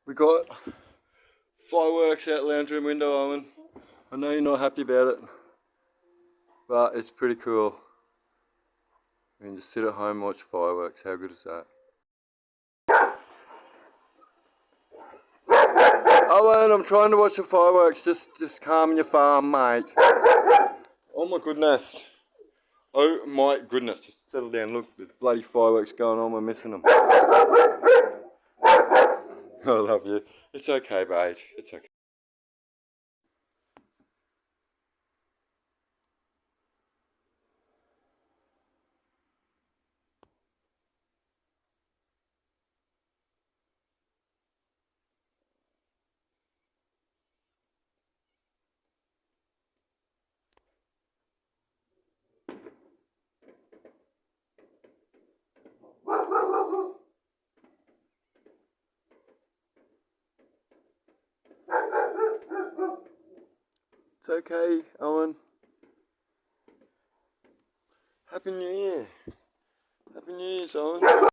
We got fireworks out lounge room window, Owen. I know you're not happy about it, but it's pretty cool. You can just sit at home and watch fireworks. How good is that? Owen, I'm trying to watch the fireworks. Just calm your farm, mate. Oh my goodness. Oh my goodness. Just settle down. Look, there's bloody fireworks going on. We're missing them. I love you. It's okay, babe. It's okay. It's okay, Owen. Happy New Year. Happy New Year, Owen.